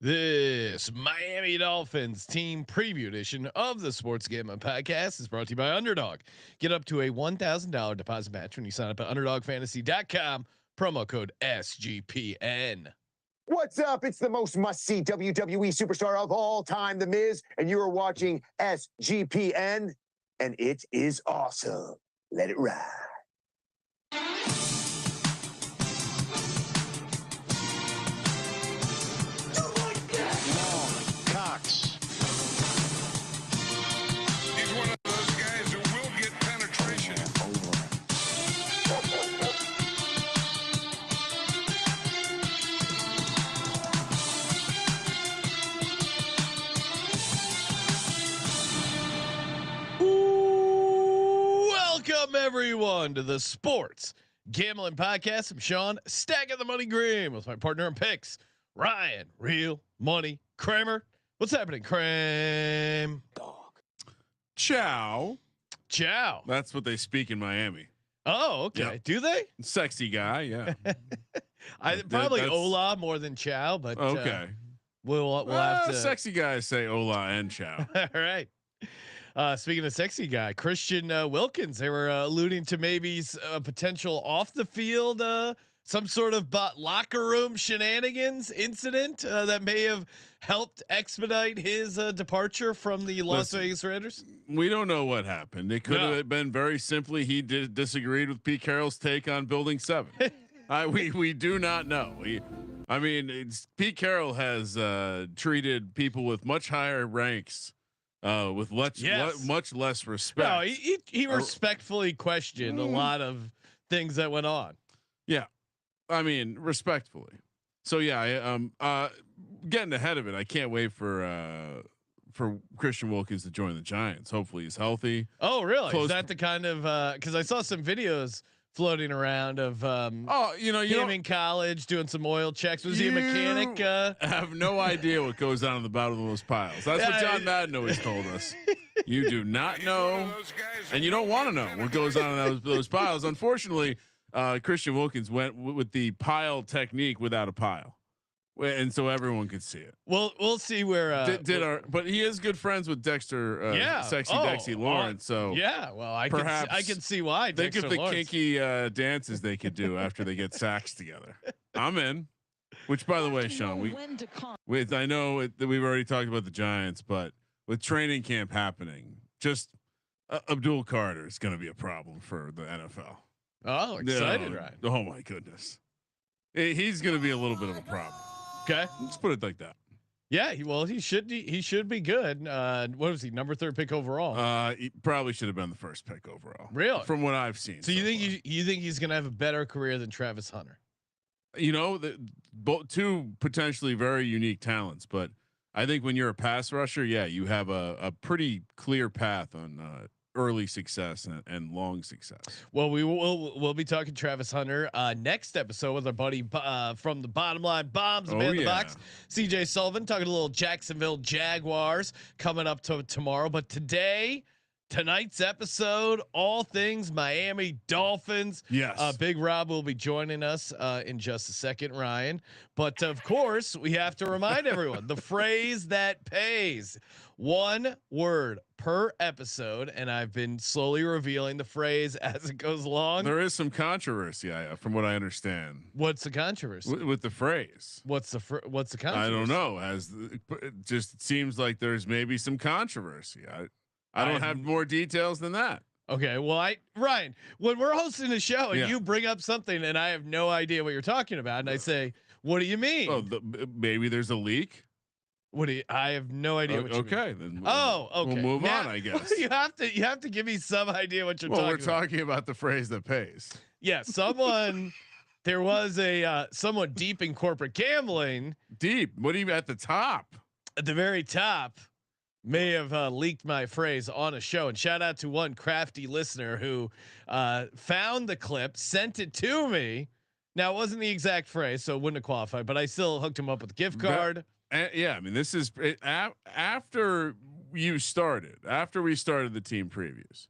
This Miami Dolphins team preview edition of the Sports Gambling Podcast is brought to you by Underdog. Get up to a $1,000 deposit match when you sign up at UnderdogFantasy.com. Promo code SGPN. What's up? It's the most must-see WWE superstar of all time, The Miz, and you are watching SGPN, and it is awesome. Let it ride. Welcome everyone to the Sports Gambling Podcast. I'm Sean, stacking the money green with my partner in picks, Ryan, Real Money Kramer. What's happening, Kram? Dog. Ciao. Ciao. That's what they speak in Miami. Oh, okay. Yep. Do they? Sexy guy, yeah. I probably hola more than ciao, but okay. We'll have to. Sexy guys say hola and ciao. All right. Speaking of sexy guy, Christian Wilkins, they were alluding to maybe a potential off the field, some sort of locker room shenanigans incident that may have helped expedite his departure from the Las Vegas Raiders. We don't know what happened. It could have been very simply he disagreed with Pete Carroll's take on Building 7. We do not know. Pete Carroll has treated people with much higher ranks with much less respect. No, he respectfully questioned a lot of things that went on. Yeah, I mean respectfully. So yeah, getting ahead of it. I can't wait for Christian Wilkins to join the Giants. Hopefully he's healthy. Oh really? Is that the kind of because I saw some videos floating around of him in college doing some oil checks. Was he a mechanic? I have no idea what goes on in the bottom of those piles. That's what John Madden always told us. You do not know, and you don't want to know what goes on in those piles. Unfortunately, Christian Wilkins went with the pile technique without a pile, and so everyone could see it. Well, we'll see where but he is good friends with Dexter, Dexy Lawrence. So yeah, well, I can see why. Think Dexter of the Lawrence. kinky dances they could do after they get sacks together. I'm in. Which, by the way, Sean, I know that we've already talked about the Giants, but with training camp happening, just Abdul Carter is going to be a problem for the NFL. Oh, excited, right? Oh my goodness, he's going to be a little bit of a problem. Okay, let's put it like that. Yeah, he should be good. What was he, number 3 pick overall? He probably should have been the first pick overall. Really, from what I've seen. So you think he's going to have a better career than Travis Hunter? You know, both two potentially very unique talents, but I think when you're a pass rusher, you have a pretty clear path on early success and long success. Well, we'll be talking Travis Hunter next episode with our buddy from the Bottom Line Bombs, the man in the box, CJ Sullivan, talking a little Jacksonville Jaguars coming up to tomorrow. But tonight's episode, all things Miami Dolphins. Yes. Big Rob will be joining us in just a second, Ryan. But of course, we have to remind everyone the phrase that pays. One word per episode, and I've been slowly revealing the phrase as it goes along. There is some controversy, from what I understand. What's the controversy with the phrase? What's the controversy? I don't know. It just seems like there's maybe some controversy. I don't have more details than that. Okay, well, Ryan, when we're hosting a show and you bring up something and I have no idea what you're talking about, and I say, "What do you mean?" Oh, maybe there's a leak. I have no idea. What you mean. Then. Okay. We'll move on, I guess. You have to give me some idea what you're talking about. We're talking about the phrase that pays. Yeah, there was someone deep in corporate gambling. Deep. What do you at the top? At the very top. May have leaked my phrase on a show, and shout out to one crafty listener who found the clip, sent it to me. Now it wasn't the exact phrase, so it wouldn't have qualified, but I still hooked him up with a gift card. Yeah, I mean, this is after we started the team previews.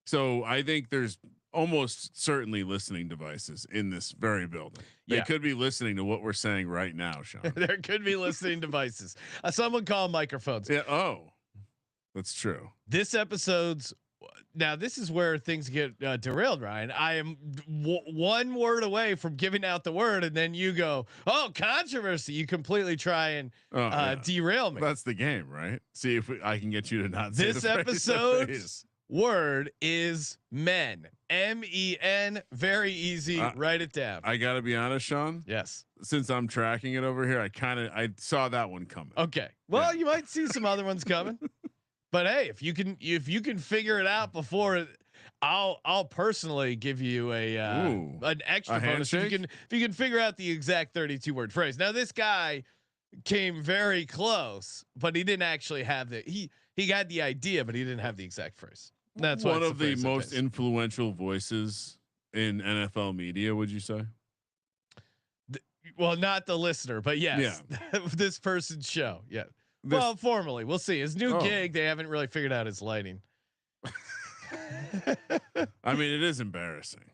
So I think there's almost certainly listening devices in this very building. They Yeah. could be listening to what we're saying right now, Sean. There could be listening devices. Someone call microphones. Yeah. Oh, that's true. This episode's now. This is where things get derailed, Ryan. I am one word away from giving out the word, and then you go, "Oh, controversy!" You completely try and derail me. That's the game, right? See if I can get you to not. This say the episode's word is men. MEN. Very easy. Write it down. I gotta be honest, Sean. Yes. Since I'm tracking it over here, I saw that one coming. Okay. Well, you might see some other ones coming. But hey, if you can figure it out before, I'll personally give you an extra bonus if you can figure out the exact 32 word phrase. Now this guy came very close, but he didn't actually have he got the idea, but he didn't have the exact phrase. That's one of the most influential voices in NFL media. Would you say? Well, not the listener, but yes, this person's show. Yeah. Well, formally, we'll see. His new gig, they haven't really figured out his lighting. I mean, it is embarrassing.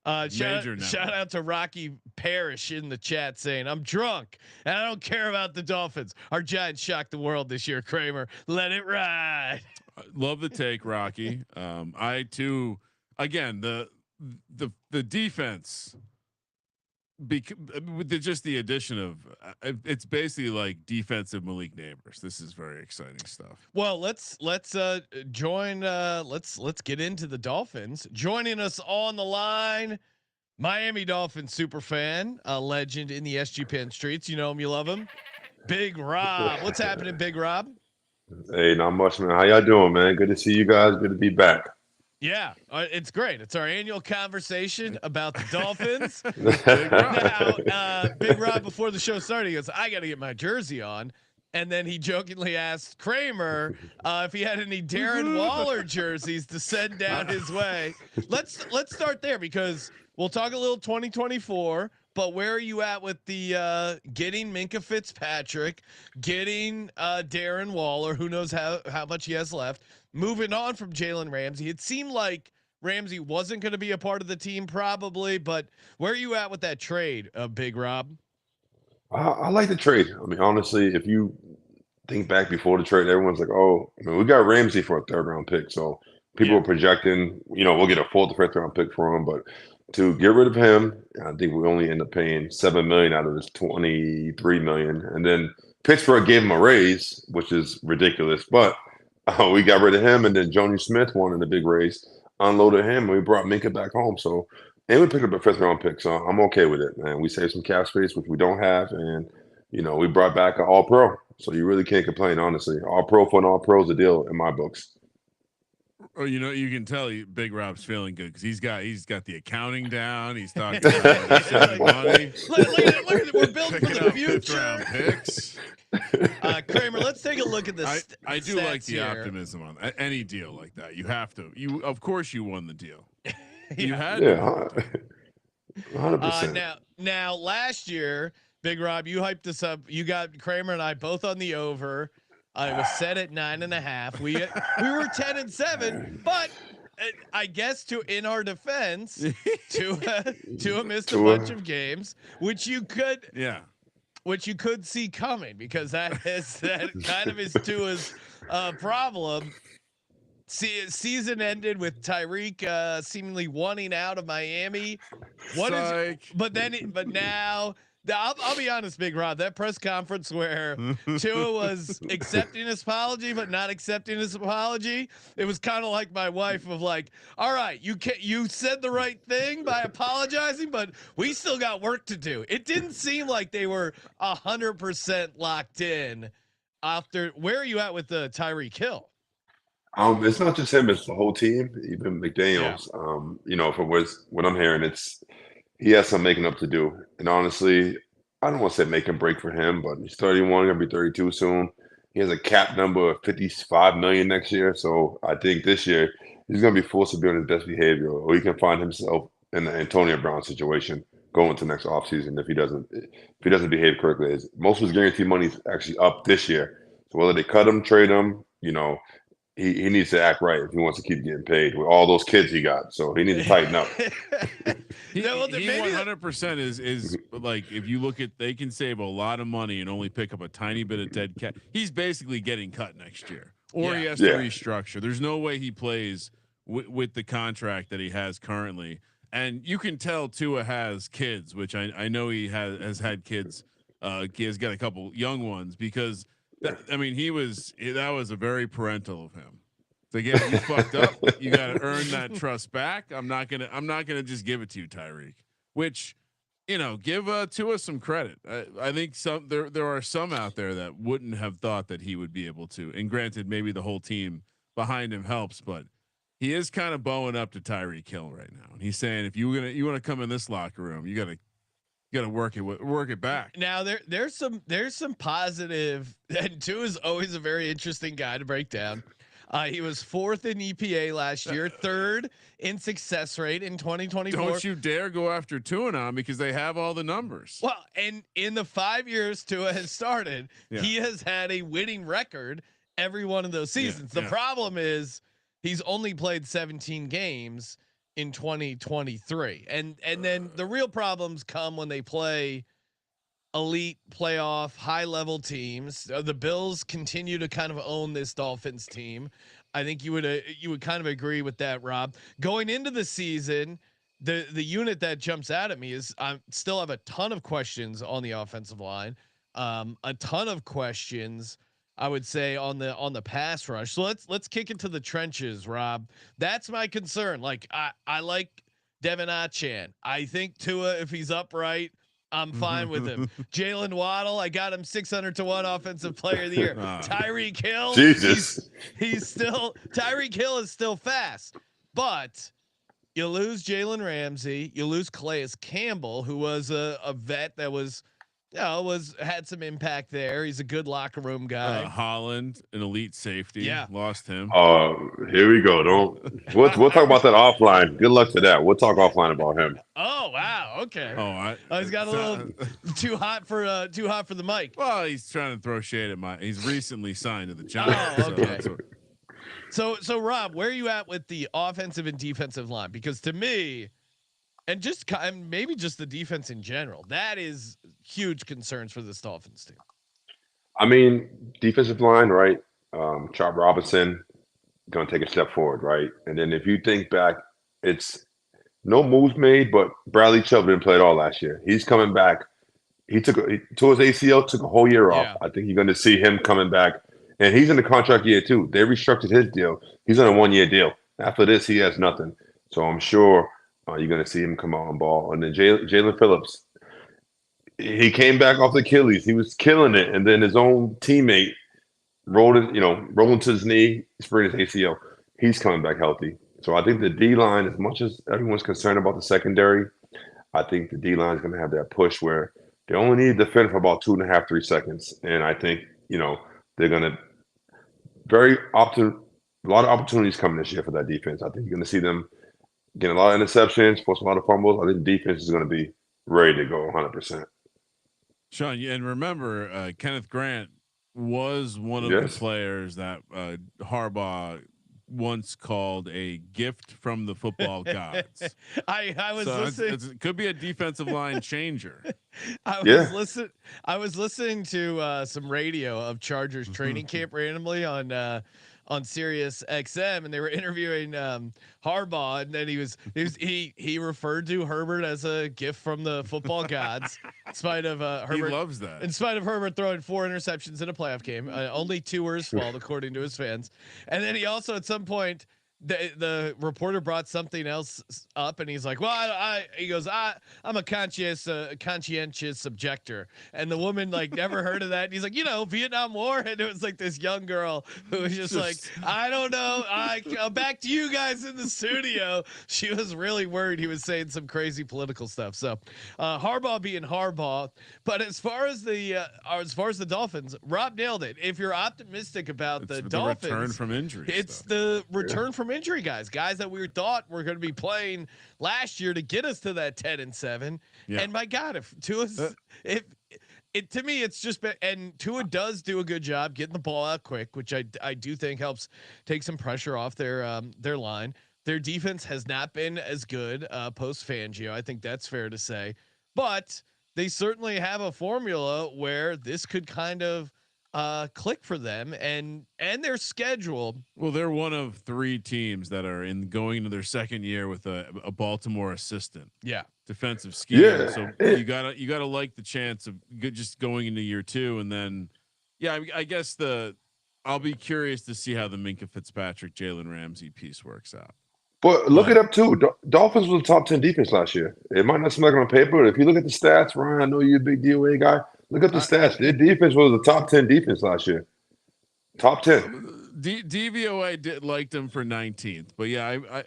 Shout out to Rocky Parrish in the chat saying, "I'm drunk and I don't care about the Dolphins. Our Giants shocked the world this year. Kramer, let it ride." Love the take, Rocky. I too. Again, the defense. With just the addition of it's basically like defensive Malik Neighbors. This is very exciting stuff. Well, let's join. Let's get into the Dolphins. Joining us on the line, Miami Dolphins super fan, a legend in the SGPN streets. You know him, you love him. Big Rob, what's happening, Big Rob? Hey, not much, man. How y'all doing, man? Good to see you guys. Good to be back. Yeah, it's great. It's our annual conversation about the Dolphins. Now, Big Rob, before the show started, he goes, "I got to get my jersey on." And then he jokingly asked Kramer if he had any Darren Waller jerseys to send down his way. Let's start there because we'll talk a little 2024. But where are you at with the getting Minkah Fitzpatrick, getting Darren Waller? Who knows how much he has left? Moving on from Jalen Ramsey, it seemed like Ramsey wasn't going to be a part of the team probably, but where are you at with that trade, Big Rob? I like the trade. I mean, honestly, if you think back before the trade, everyone's like, "Oh, I mean, we got Ramsey for a 3rd round pick." So people were projecting, we'll get a 4th or 5th round pick for him. But to get rid of him, I think we only end up paying $7 million out of his $23 million, and then Pittsburgh gave him a raise, which is ridiculous, but. We got rid of him, and then Joni Smith wanted a big raise, unloaded him, and we brought Minkah back home. So, and we picked up a 5th round pick, so I'm okay with it, man. We saved some cap space, which we don't have, and we brought back an All Pro. So you really can't complain, honestly. All Pro for an All Pro is a deal in my books. Oh, you can tell Big Rob's feeling good because he's got the accounting down. He's talking about money. Look at it. We're building for the future. Round picks. Kramer, let's take a look at this. I do like the optimism on any deal like that. You have to. Of course, you won the deal. You had to. 100%. Now, last year, Big Rob, you hyped us up. You got Kramer and I both on the over. It was set at 9.5. We were 10-7, but I guess in our defense, Tua missed a bunch of games, which you could see coming because that kind of is Tua's problem. Season ended with Tyreek seemingly wanting out of Miami. But now. I'll be honest, Big Rob. That press conference where Tua was accepting his apology but not accepting his apology, it was kind of like my wife of like, "All right, you said the right thing by apologizing, but we still got work to do." It didn't seem like they were 100% locked in. After where are you at with the Tyreek Hill? It's not just him; it's the whole team. Even McDaniels. From what I'm hearing, he has some making up to do. And honestly, I don't want to say make and break for him, but he's 31, going to be 32 soon. He has a cap number of $55 million next year. So I think this year he's going to be forced to be on his best behavior, or he can find himself in the Antonio Brown situation going to next offseason if he doesn't behave correctly. Most of his guaranteed money is actually up this year. So whether they cut him, trade him, he needs to act right if he wants to keep getting paid with all those kids he got. So he needs to tighten up. He No, well, 100% is like, if you look at, they can save a lot of money and only pick up a tiny bit of dead cap. He's basically getting cut next year, or he has to restructure. There's no way he plays with the contract that he has currently. And you can tell Tua has kids, which I know he has had kids. He has got a couple young ones because that was a very parental of him. So again, you fucked up. You got to earn that trust back. I'm not gonna just give it to you, Tyreek. Which, give Tua some credit. I think there are some out there that wouldn't have thought that he would be able to. And granted, maybe the whole team behind him helps, but he is kind of bowing up to Tyreek Hill right now, and he's saying, if you want to come in this locker room, you gotta work it back. Now there's some positive, and Tua is always a very interesting guy to break down. He was 4th in EPA last year, 3rd in success rate in 2024. Don't you dare go after Tua now, because they have all the numbers. Well, and in the 5 years Tua has started, he has had a winning record every one of those seasons. The problem is he's only played 17 games in 2023. And then the real problems come when they play elite playoff high level teams. The Bills continue to kind of own this Dolphins team. I think you would kind of agree with that, Rob. Going into the season, the unit that jumps out at me is I still have a ton of questions on the offensive line. A ton of questions, I would say, on the pass rush. So let's kick it to the trenches, Rob. That's my concern. Like I like Devin Achan. I think Tua, if he's upright, I'm fine with him. Jaylen Waddle, I got him 600-1 offensive player of the year. Tyreek Hill, Jesus, he's still Tyreek Hill is still fast, but you lose Jalen Ramsey, you lose Calais Campbell, who was a vet that was had some impact there. He's a good locker room guy. Holland, an elite safety. Lost him. Here we go. We'll talk about that offline. Good luck to that. We'll talk offline about him. Oh wow, okay. He's got a little too hot for the mic. Well, he's trying to throw shade at he's recently signed to the Giants. Oh, okay. So Rob, where are you at with the offensive and defensive line? Because to me, and maybe just the defense in general, that is huge concerns for this Dolphins team. I mean, defensive line, right? Chop Robinson going to take a step forward, right? And then if you think back, it's no moves made, but Bradley Chubb didn't play at all last year. He's coming back. He tore his ACL, took a whole year off. I think you're going to see him coming back. And he's in the contract year too. They restructured his deal. He's on a 1-year deal. After this, he has nothing. So I'm sure you're going to see him come out on ball. And then Jalen Phillips, he came back off the Achilles. He was killing it. And then his own teammate rolled into his knee, sprained his ACL. He's coming back healthy. So I think the D-line, as much as everyone's concerned about the secondary, I think the D-line is going to have that push where they only need to defend for about 2.5, 3 seconds. And I think, they're going to a lot of opportunities coming this year for that defense. I think you're going to see them getting a lot of interceptions, force a lot of fumbles. I think the defense is going to be ready to go 100%. Sean, and remember, Kenneth Grant was one of the players that Harbaugh once called a gift from the football gods. I was listening. It could be a defensive line changer. I was listening to some radio of Chargers training camp randomly on Sirius XM, and they were interviewing Harbaugh, and then he referred to Herbert as a gift from the football gods. In spite of Herbert, he loves that. In spite of Herbert throwing 4 interceptions in a playoff game, only 2 were his fault, according to his fans. And then he also, at some point, the reporter brought something else up, and he's like, "Well, he goes, I'm a conscientious objector," and the woman never heard of that. And he's like, Vietnam War, and it was like this young girl who was just like, "I don't know, back to you guys in the studio." She was really worried he was saying some crazy political stuff. So Harbaugh being Harbaugh, but as far as the Dolphins, Rob nailed it. If you're optimistic about the Dolphins, return from injury, it's the return from injury guys that we thought were going to be playing last year to get us to that 10-7. And my God, if to me, it's just been, and Tua does do a good job getting the ball out quick, which I do think helps take some pressure off their line. Their defense has not been as good post Fangio. I think that's fair to say, but they certainly have a formula where this could kind of click for them, and their schedule. Well, they're one of 3 teams that are going into their second year with a Baltimore assistant. Yeah. Defensive scheme. Yeah. So you gotta like the chance of just going into year 2, and then, yeah, I guess I'll be curious to see how the Minkah Fitzpatrick, Jalen Ramsey piece works out. But look it up too. Dolphins was a top 10 defense last year. It might not seem like it on paper, but if you look at the stats, Ryan, I know you're a big DOA guy. Look at the stats. Their defense was a top 10 defense last year. Top 10. DVOA liked them for 19th, but yeah,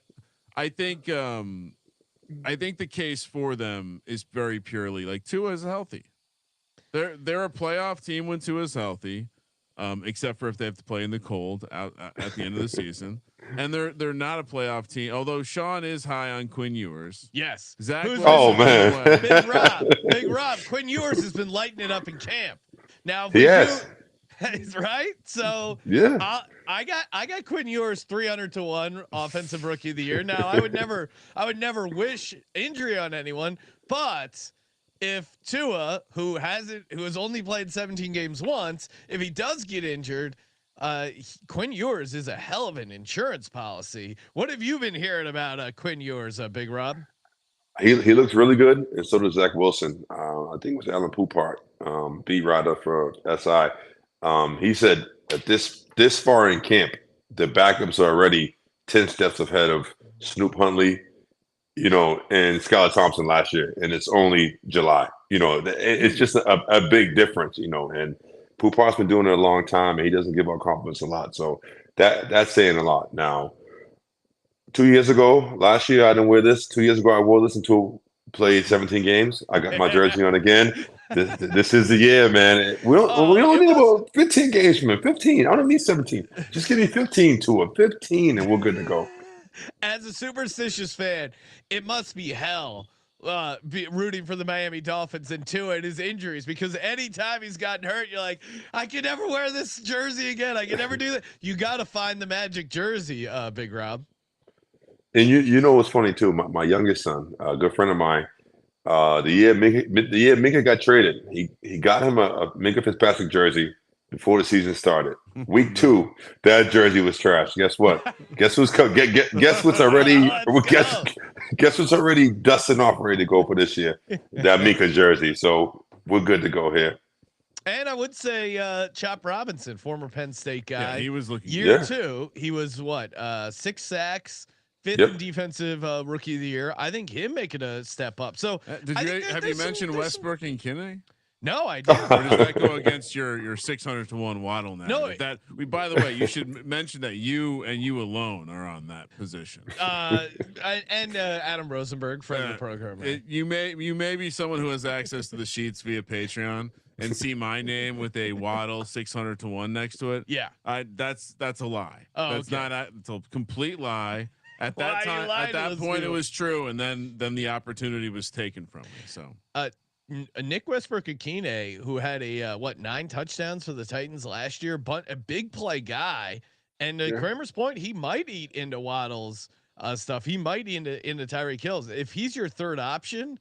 I think the case for them is very purely like Tua is healthy. They're a playoff team when Tua is healthy, except for if they have to play in the cold out at the end of the season. And they're not a playoff team, although Sean is high on Quinn Ewers. Yes, Zach. Oh man, Big Rob. Quinn Ewers has been lighting it up in camp. Now, yes, right. So yeah, I got Quinn Ewers 300-1 offensive rookie of the year. Now, I would never wish injury on anyone, but if Tua, who has only played 17 games once, if he does get injured, Quinn Ewers is a hell of an insurance policy. What have you been hearing about Quinn Ewers, Big Rob? he looks really good, and so does Zach Wilson. I think it was Alan Poupart, beat writer for SI. He said that this far in camp, the backups are already 10 steps ahead of Snoop Huntley, and Skylar Thompson last year, and it's only July. It's just a big difference, and Poupart's been doing it a long time, and he doesn't give up confidence a lot. So that's saying a lot. Now, 2 years ago, last year I didn't wear this. 2 years ago I wore this until played 17 games. I got my jersey on again. This is the year, man. We don't need about 15 games from him. 15. I don't need 17. Just give me 15 to a 15, and we're good to go. As a superstitious fan, it must be hell be rooting for the Miami Dolphins and Tua and his injuries, because anytime he's gotten hurt, you're like, I can never wear this jersey again. I can never do that. You got to find the magic jersey, Big Rob. And you know what's funny too? My youngest son, a good friend of mine, the year Minkah got traded, he got him a Minkah Fitzpatrick jersey before the season started. Week 2, that jersey was trash. Guess what? Guess what's already guess what's already dusting off, ready to go for this year? That Minkah jersey. So we're good to go here. And I would say Chop Robinson, former Penn State guy. Yeah, he was looking year 2. He was 6 sacks, 5th in defensive rookie of the year. I think him making a step up. So have you mentioned Westbrook and Kinney? No, I didn't. Or does that go against your 600-1 Waddle now? No, by the way, you should mention that you alone are on that position. And Adam Rosenberg, friend of the program. You may be someone who has access to the sheets via Patreon and see my name with a Waddle 600-1 next to it. Yeah, that's a lie. Oh, that's not. It's a complete lie. At that time, at that point, it was true, and then the opportunity was taken from me. So. Nick Westbrook-Akine, who had a 9 touchdowns for the Titans last year, but a big play guy. And Kramer's point, he might eat into Waddle's stuff. He might eat into Tyreek Hill's if he's your third option.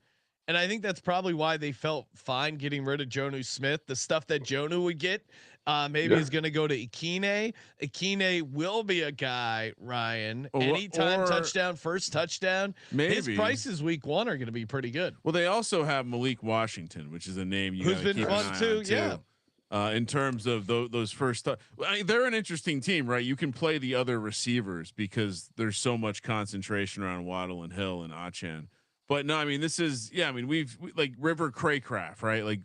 And I think that's probably why they felt fine getting rid of Jonnu Smith. The stuff that Jonnu would get maybe is going to go to Akine. Akine will be a guy, Ryan. Anytime touchdown, first touchdown. Maybe his prices week 1 are going to be pretty good. Well, they also have Malik Washington, which is a name who's been fun too. Yeah. In terms of those first, they're an interesting team, right? You can play the other receivers because there's so much concentration around Waddle and Hill and Achane. But no, I mean, this is, we've like River Craycraft, right? Like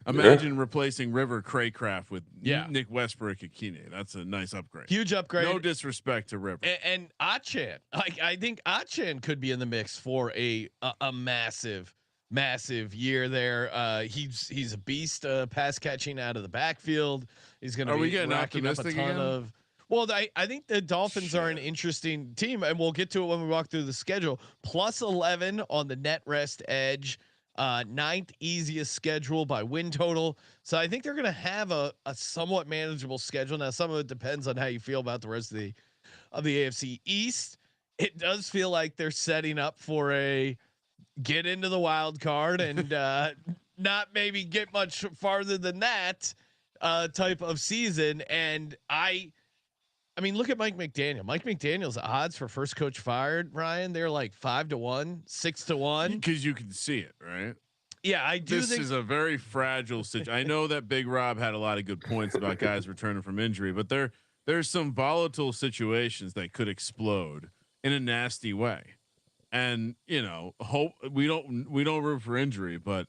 imagine replacing River Craycraft with Nick Westbrook-Akine. That's a nice upgrade. Huge upgrade. No disrespect to River. And Achane, I think Achane could be in the mix for a massive year there. He's a beast, pass catching out of the backfield. He's going to be racking up a ton of. Well, I think the Dolphins are an interesting team, and we'll get to it when we walk through the schedule. +11 on the net rest edge. ninth easiest schedule by win total. So I think they're going to have a somewhat manageable schedule. Now, some of it depends on how you feel about the rest of the AFC East. It does feel like they're setting up for a get into the wild card and not maybe get much farther than that type of season. And I mean, look at Mike McDaniel. Mike McDaniel's odds for first coach fired, Ryan, they're like 5-1, 6-1. Because you can see it, right? Yeah, I do. This is a very fragile situation. I know that Big Rob had a lot of good points about guys returning from injury, but there's some volatile situations that could explode in a nasty way. And hope we don't root for injury, but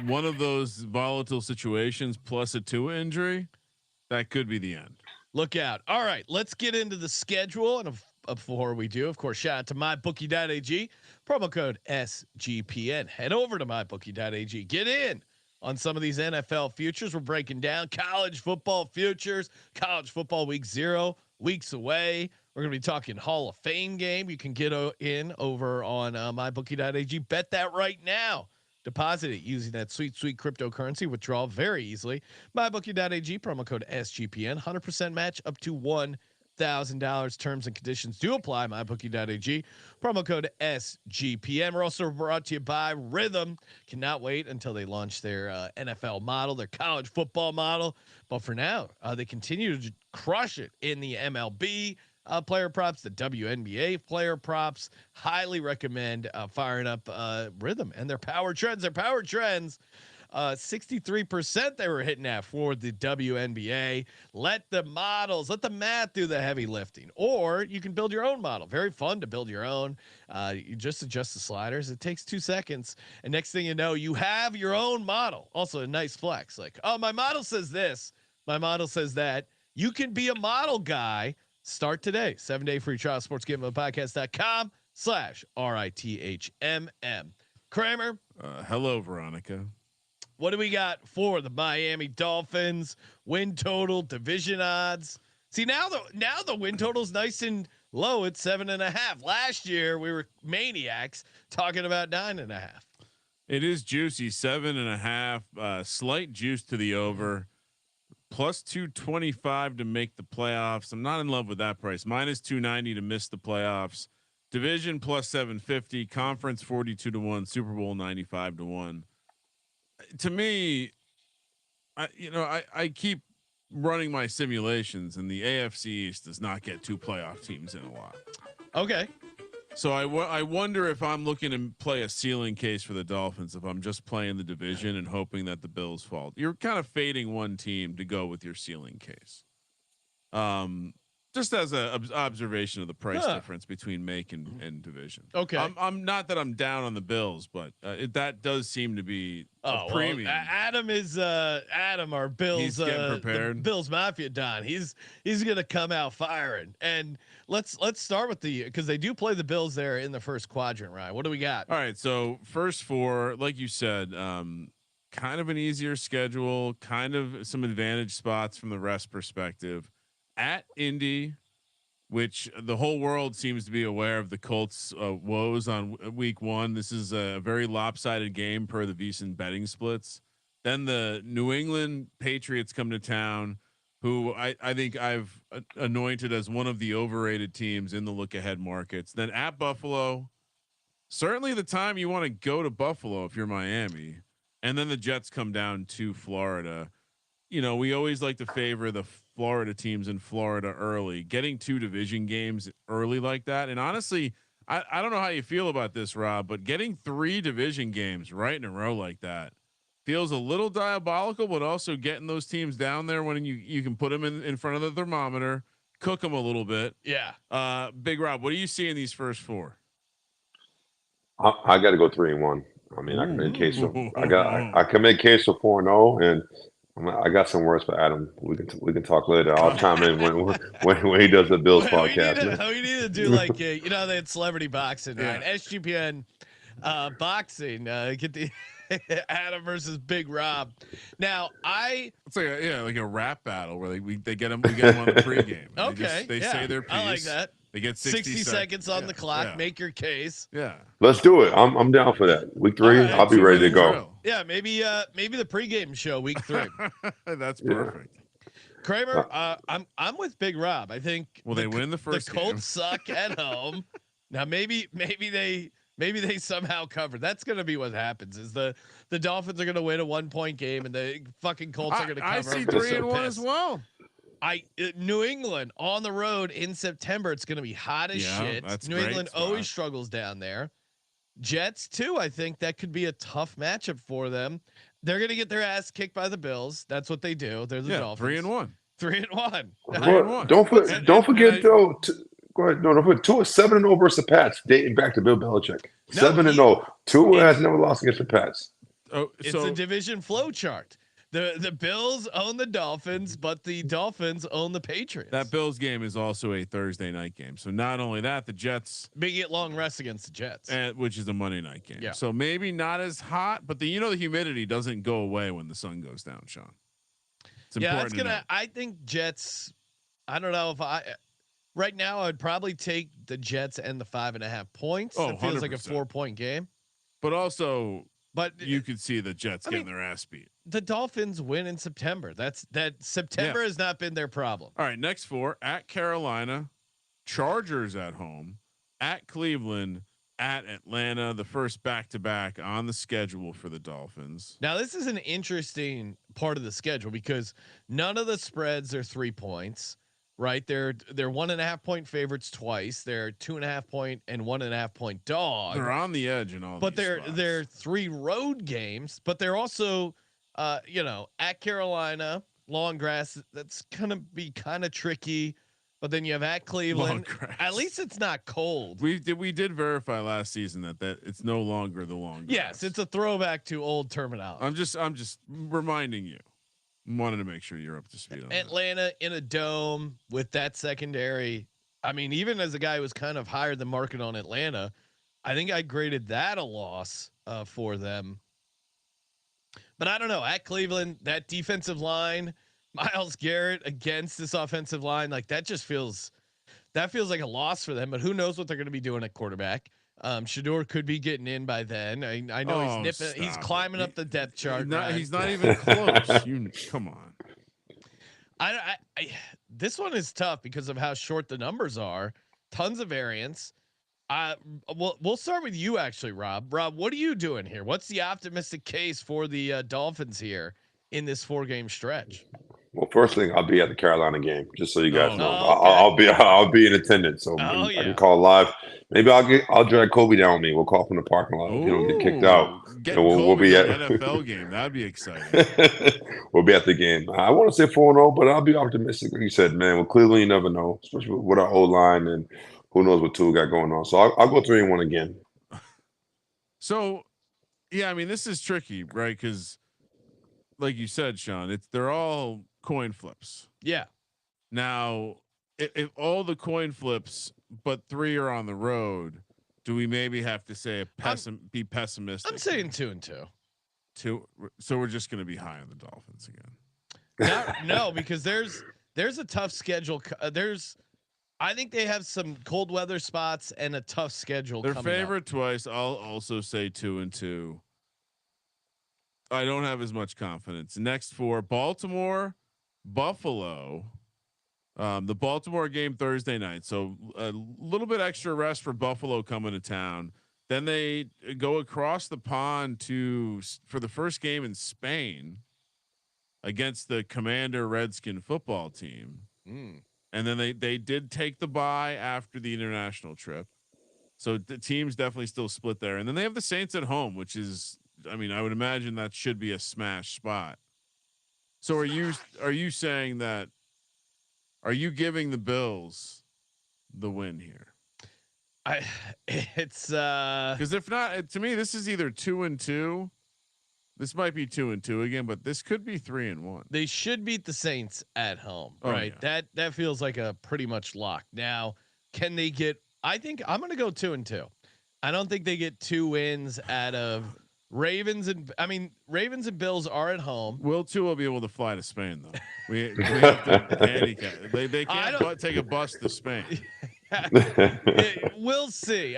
one of those volatile situations plus a Tua injury, that could be the end. Look out. All right, let's get into the schedule. And before we do, of course, shout out to mybookie.ag, promo code SGPN. Head over to mybookie.ag. Get in on some of these NFL futures. We're breaking down college football futures, college football week 0, weeks away. We're going to be talking Hall of Fame game. You can get in over on mybookie.ag. Bet that right now. Deposit it using that sweet cryptocurrency. Withdraw very easily. MyBookie.ag, promo code SGPN. 100% match up to $1,000. Terms and conditions do apply. MyBookie.ag, promo code SGPN. We're also brought to you by Rhythm. Cannot wait until they launch their NFL model, their college football model. But for now, they continue to crush it in the MLB. Player props, the WNBA player props. Highly recommend firing up Rhythm and their power trends. 63% they were hitting at for the WNBA. Let the math do the heavy lifting, or you can build your own model. Very fun to build your own. You just adjust the sliders. It takes 2 seconds, and next thing you know, you have your own model. Also a nice flex. Like, oh, my model says this, my model says that. You can be a model guy. Start today. 7-day free trial. sportsgamblingpodcast.com/RITHMM. Kramer. Hello, Veronica. What do we got for the Miami Dolphins? Win total, division odds. See, now the win total's nice and low at 7.5. Last year we were maniacs talking about 9.5. It is juicy. 7.5. Slight juice to the over. Plus 225 to make the playoffs. I'm not in love with that price. Minus 290 to miss the playoffs. Division plus 750. Conference 42-1. Super Bowl 95-1. To me, I keep running my simulations, and the AFC East does not get 2 playoff teams in a lot. Okay. So I wonder if I'm looking to play a ceiling case for the Dolphins, if I'm just playing the division and hoping that the Bills fall. You're kind of fading one team to go with your ceiling case. Just as a observation of the price difference between make and division. Okay. I'm not that I'm down on the Bills, but that does seem to be a premium. Well, Adam is our Bills. He's getting prepared. Bills Mafia Don. He's gonna come out firing. And let's start with because they do play the Bills there in the first quadrant, right? What do we got? All right. So first 4, like you said, kind of an easier schedule, kind of some advantage spots from the rest perspective. At Indy, which the whole world seems to be aware of the Colts' woes on week 1. This is a very lopsided game per the VSiN betting splits. Then the New England Patriots come to town, who I think I've anointed as one of the overrated teams in the look ahead markets. Then at Buffalo, certainly the time you want to go to Buffalo if you're Miami. And then the Jets come down to Florida. We always like to favor the Florida teams in Florida early. Getting 2 division games early like that, and honestly, I don't know how you feel about this, Rob, but getting 3 division games right in a row like that feels a little diabolical. But also getting those teams down there when you can put them in front of the thermometer, cook them a little bit. Yeah. Big Rob, what do you see in these first 4? I got to go 3-1. I mean, I can make case for I can make case for 4-0, and I got some words for Adam. We can talk later. I'll chime in when he does the Bills podcast. We need to do like they had celebrity boxing, right? SGPN boxing. Get the Adam versus Big Rob. Now it's like a rap battle where we get them on the pregame. Okay, they say their piece. I like that. They get 60 seconds on the clock. Yeah. Make your case. Yeah. Let's do it. I'm down for that. Week 3, right, I'll be ready to go. Drill. Yeah, maybe the pregame show week 3. That's perfect. Kramer, I'm with Big Rob. I think they win the first The Colts game. suck at home. Now maybe they somehow cover. That's going to be what happens. Is the Dolphins are going to win a 1-point game and the fucking Colts are going to cover. I see 3-1 as well. New England on the road in September. It's going to be hot as shit. New England always struggles down there. Jets too. I think that could be a tough matchup for them. They're going to get their ass kicked by the Bills. That's what they do. They're the Dolphins. 3-1. 3-1. 3-1. Don't forget though. Go ahead. No, don't forget. Tua 7-0 versus the Pats, dating back to Bill Belichick. 7-0. Tua has never lost against the Pats. Oh, it's a division flow chart. The Bills own the Dolphins, but the Dolphins own the Patriots. That Bills game is also a Thursday night game. So not only that, the Jets big get long rest against the Jets, which is a Monday night game. Yeah. So maybe not as hot, but the humidity doesn't go away when the sun goes down, Sean. It's important. That's gonna. I think Jets. I don't know if right now I'd probably take the Jets and the 5.5 points. Oh, it feels 100%. like a 4-point game. But also, but you could see the Jets getting their ass beat. The Dolphins win in September. September has not been their problem. All right, next 4 at Carolina, Chargers at home, at Cleveland, at Atlanta. The first back-to-back on the schedule for the Dolphins. Now this is an interesting part of the schedule because none of the spreads are 3 points. Right, they're 1.5-point favorites twice. They're 2.5-point and 1.5-point dog. They're on the edge and all. But they're 3 road games. But they're also, at Carolina, long grass. That's gonna be kind of tricky. But then you have at Cleveland. At least it's not cold. We did verify last season that it's no longer the long grass. Yes, it's a throwback to old terminology. I'm just reminding you. Wanted to make sure you're up to speed on Atlanta in a dome with that secondary. I mean, even as a guy who was kind of higher than market on Atlanta, I think I graded that a loss for them. But I don't know. At Cleveland, that defensive line, Myles Garrett against this offensive line, like that feels like a loss for them. But who knows what they're going to be doing at quarterback? Shador could be getting in by then. I know he's climbing up the depth chart. He's not even close. Come on. I this one is tough because of how short the numbers are. Tons of variance. We'll start with you actually, Rob. Rob, what are you doing here? What's the optimistic case for the Dolphins here in this 4-game stretch? Well, first thing, I'll be at the Carolina game, just so you guys know. Okay. I'll be in attendance, so I can call live. Maybe I'll drag Kobe down with me. We'll call from the parking lot. Get kicked out. We'll be at an NFL game. That'd be exciting. We'll be at the game. I want to say 4-0, but I'll be optimistic. Like you said, man, with Cleveland, you never know, especially with our old line and who knows what Tua got going on. So I'll go 3-1 again. So, yeah, I mean, this is tricky, right? Because, like you said, Sean, they're all coin flips. Yeah. Now, if all the coin flips, but 3 are on the road, do we maybe have to say be pessimistic? I'm saying 2-2. 2. So we're just going to be high on the Dolphins again. No, because there's a tough schedule. I think they have some cold weather spots and a tough schedule. They're favored twice. I'll also say 2-2. I don't have as much confidence. Next 4, Baltimore, Buffalo. The Baltimore game Thursday night. So a little bit extra rest for Buffalo coming to town. Then they go across the pond for the first game in Spain against the Commander Redskin football team. And then they did take the bye after the international trip. So the team's definitely still split there. And then they have the Saints at home, which is, I mean, I would imagine that should be a smash spot. So are you saying that, are you giving the Bills the win here? It's because if not, to me, this is either 2-2. This might be 2-2 again, but this could be 3-1. They should beat the Saints at home, right? Yeah. That feels like a pretty much lock. Now, can they get? I think I'm going to go 2-2. I don't think they get 2 wins out of Ravens and Bills are at home. Will Tua be able to fly to Spain though? We have to handicap. They can't take a bus to Spain. We'll see.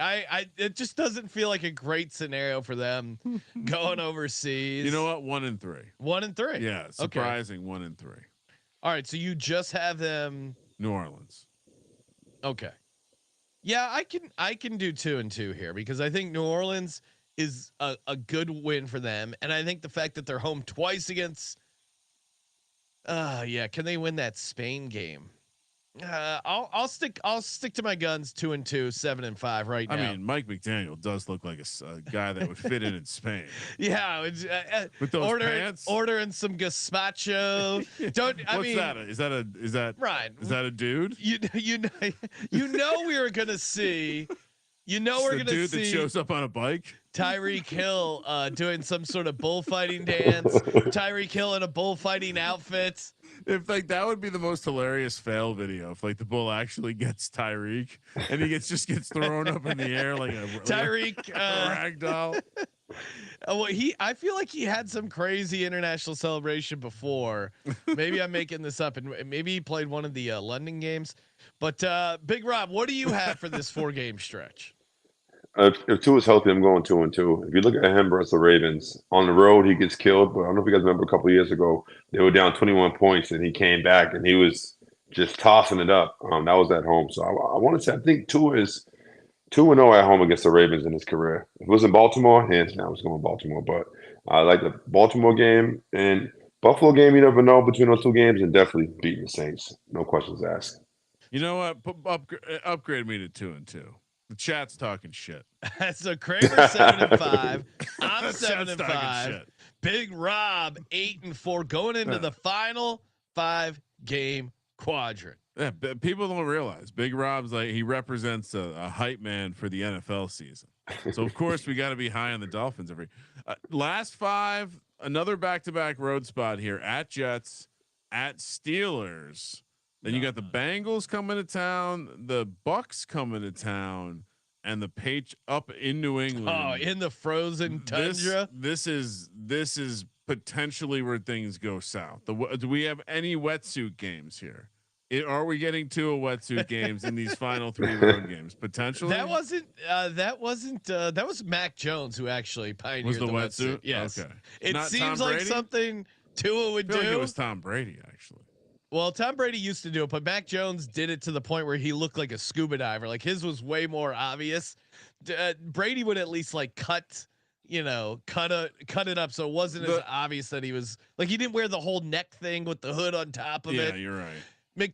It just doesn't feel like a great scenario for them going overseas. You know what? 1-3. 1-3. Yeah, surprising. Okay. 1-3. All right, so you just have them New Orleans. Okay. Yeah, I can do 2-2 here because I think New Orleans is a good win for them, and I think the fact that they're home twice against, can they win that Spain game? I'll stick to my guns. 2-2, 7-5 right now. I mean, Mike McDaniel does look like a guy that would fit in Spain. Yeah, with those pants, ordering some gazpacho. Is that Ryan? Is that a dude? You know we were gonna see. You know we're gonna dude see that shows up on a bike. Tyreek Hill doing some sort of bullfighting dance. Tyreek Hill in a bullfighting outfit. If that would be the most hilarious fail video. If the bull actually gets Tyreek and he gets thrown up in the air like a Tyreek ragdoll. I feel like he had some crazy international celebration before. Maybe I'm making this up, and maybe he played one of the London games. But Big Rob, what do you have for this 4-game stretch? If Tua is healthy, I'm going 2-2. If you look at him versus the Ravens on the road, he gets killed. But I don't know if you guys remember a couple of years ago, they were down 21 points, and he came back and he was just tossing it up. That was at home. So I want to say I think Tua is 2-0 at home against the Ravens in his career. If it was in Baltimore, hands down, I was going Baltimore. But I like the Baltimore game and Buffalo game. You never know between those two games, and definitely beating the Saints. No questions asked. You know what? Upgrade me to 2-2. The chat's talking shit. So Kramer 7-5. I'm 7-5. Big Rob 8-4 going into the final 5-game quadrant. Yeah, people don't realize Big Rob's he represents a hype man for the NFL season. So of course we got to be high on the Dolphins every last 5. Another back-to-back road spot here at Jets, at Steelers. Then you got the Bengals coming to town, the Bucks coming to town, and the Patriots up in New England. Oh, in the frozen tundra. This is potentially where things go south. Do we have any wetsuit games here? Are we getting 2 wetsuit games in these final 3 road games? Potentially. That was Mac Jones who actually pioneered the wetsuit. Yes. Okay. It seems like something Tua would do. Like it was Tom Brady actually. Well, Tom Brady used to do it, but Mac Jones did it to the point where he looked like a scuba diver. Like his was way more obvious. Brady would at least cut it up so it wasn't as obvious that he was he didn't wear the whole neck thing with the hood on top of it. Yeah, you're right.